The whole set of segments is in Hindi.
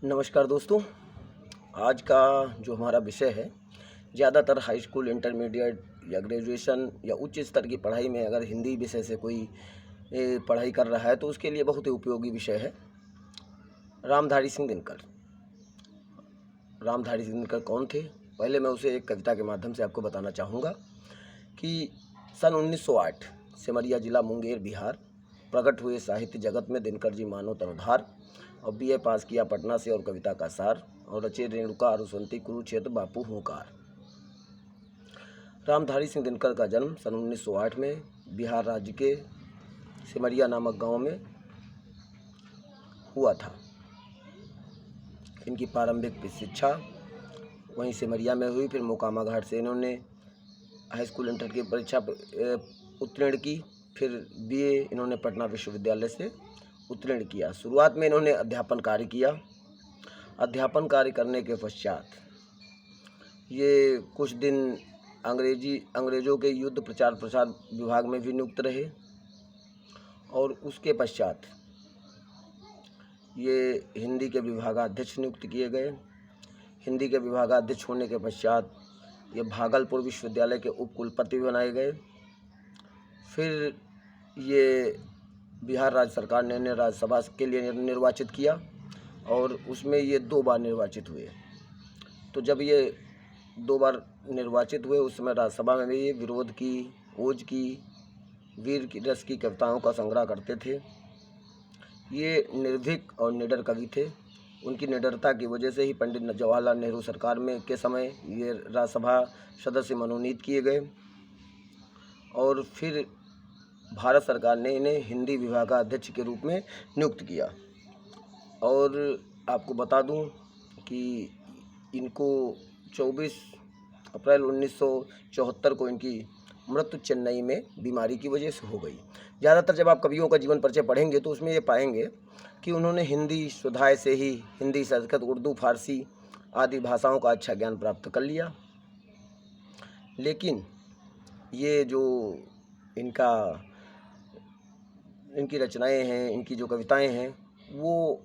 नमस्कार दोस्तों। आज का जो हमारा विषय है, ज़्यादातर हाई स्कूल, इंटरमीडिएट या ग्रेजुएशन या उच्च स्तर की पढ़ाई में अगर हिंदी विषय से कोई पढ़ाई कर रहा है तो उसके लिए बहुत ही उपयोगी विषय है। रामधारी सिंह दिनकर। रामधारी सिंह दिनकर कौन थे? पहले मैं उसे एक कविता के माध्यम से आपको बताना चाहूँगा कि सन 1908 सिमरिया जिला मुंगेर बिहार प्रकट हुए साहित्य जगत में दिनकर जी मानव तनुधार, और बीए पास किया पटना से और कविता का सार, और रचे रेणुका अनुसंती कुरुक्षेत्र बापू हुंकार। रामधारी सिंह दिनकर का जन्म सन 1908 में बिहार राज्य के सिमरिया नामक गांव में हुआ था। इनकी प्रारंभिक शिक्षा वहीं सिमरिया में हुई। फिर मोकामा घाट से इन्होंने हाई स्कूल इंटर की परीक्षा उत्तीर्ण की। फिर बीए इन्होंने पटना विश्वविद्यालय से उत्तीर्ण किया। शुरुआत में इन्होंने अध्यापन कार्य किया। अध्यापन कार्य करने के पश्चात ये कुछ दिन अंग्रेज़ों के युद्ध प्रचार प्रसार विभाग में भी नियुक्त रहे, और उसके पश्चात ये हिंदी के विभागाध्यक्ष नियुक्त किए गए। हिंदी के विभागाध्यक्ष होने के पश्चात ये भागलपुर विश्वविद्यालय के उपकुलपति बनाए गए। फिर ये बिहार राज्य सरकार ने इन्हें राज्यसभा के लिए निर्वाचित किया, और उसमें ये 2 बार निर्वाचित हुए। तो जब ये 2 बार निर्वाचित हुए उस समय राज्यसभा में भी ये विरोध की, ओज की, वीर की रस की कविताओं का संग्रह करते थे। ये निर्भीक और निडर कवि थे। उनकी निडरता की वजह से ही पंडित जवाहरलाल नेहरू सरकार में के समय ये राज्यसभा सदस्य मनोनीत किए गए, और फिर भारत सरकार ने इन्हें हिंदी विभागाध्यक्ष के रूप में नियुक्त किया। और आपको बता दूं कि इनको 24 अप्रैल 1974 को इनकी मृत्यु चेन्नई में बीमारी की वजह से हो गई। ज़्यादातर जब आप कवियों का जीवन परिचय पढ़ेंगे तो उसमें ये पाएंगे कि उन्होंने हिंदी स्वधाय से ही हिंदी, संस्कृत, उर्दू, फारसी आदि भाषाओं का अच्छा ज्ञान प्राप्त कर लिया। लेकिन ये जो इनकी रचनाएं हैं, इनकी जो कविताएं हैं, वो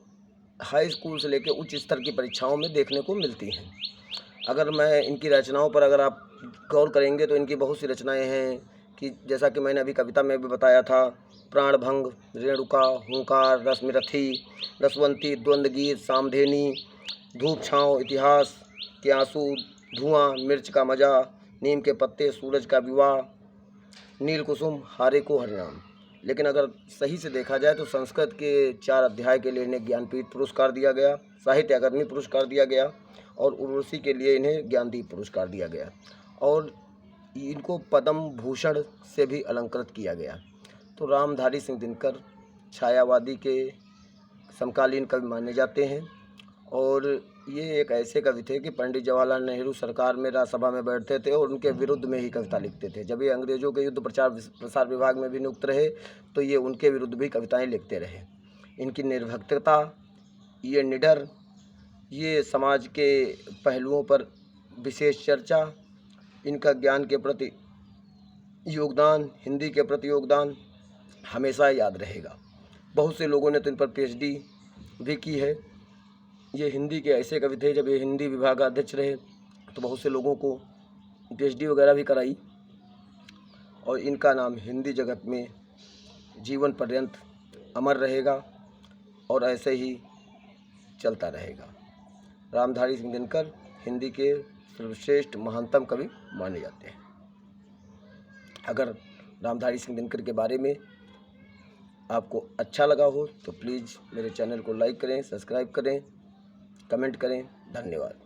हाई स्कूल से लेकर उच्च स्तर की परीक्षाओं में देखने को मिलती हैं। अगर मैं इनकी रचनाओं पर अगर आप गौर करेंगे तो इनकी बहुत सी रचनाएं हैं कि जैसा कि मैंने अभी कविता में भी बताया था, प्राणभंग, रेणुका, हुंकार, रश्मिरथी, रसवंती, द्वंद्व गीत, सामधेनी, धूप छाँव, इतिहास के आंसू, धुआं, मिर्च का मजा, नीम के पत्ते, सूरज का विवाह, नील कुसुम, हारे को हरिनाम। लेकिन अगर सही से देखा जाए तो संस्कृत के 4 अध्याय के लिए इन्हें ज्ञानपीठ पुरस्कार दिया गया, साहित्य अकादमी पुरस्कार दिया गया, और उर्वशी के लिए इन्हें ज्ञानदीप पुरस्कार दिया गया, और इनको पद्म भूषण से भी अलंकृत किया गया। तो रामधारी सिंह दिनकर छायावादी के समकालीन कवि माने जाते हैं, और ये एक ऐसे कवि थे कि पंडित जवाहरलाल नेहरू सरकार में राज्यसभा में बैठते थे और उनके विरुद्ध में ही कविता लिखते थे। जब ये अंग्रेज़ों के युद्ध प्रचार प्रसार विभाग में भी नियुक्त रहे तो ये उनके विरुद्ध भी कविताएं लिखते रहे। इनकी निर्भीकता, ये निडर, ये समाज के पहलुओं पर विशेष चर्चा, इनका ज्ञान के प्रति योगदान, हिंदी के प्रति योगदान हमेशा याद रहेगा। बहुत से लोगों ने तो इन पर पीएचडी भी की है। ये हिंदी के ऐसे कवि थे, जब ये हिंदी विभागाध्यक्ष रहे तो बहुत से लोगों को पीएचडी वगैरह भी कराई, और इनका नाम हिंदी जगत में जीवन पर्यंत अमर रहेगा और ऐसे ही चलता रहेगा। रामधारी सिंह दिनकर हिंदी के सर्वश्रेष्ठ महानतम कवि माने जाते हैं। अगर रामधारी सिंह दिनकर के बारे में आपको अच्छा लगा हो तो प्लीज़ मेरे चैनल को लाइक करें, सब्सक्राइब करें, कमेंट करें। धन्यवाद।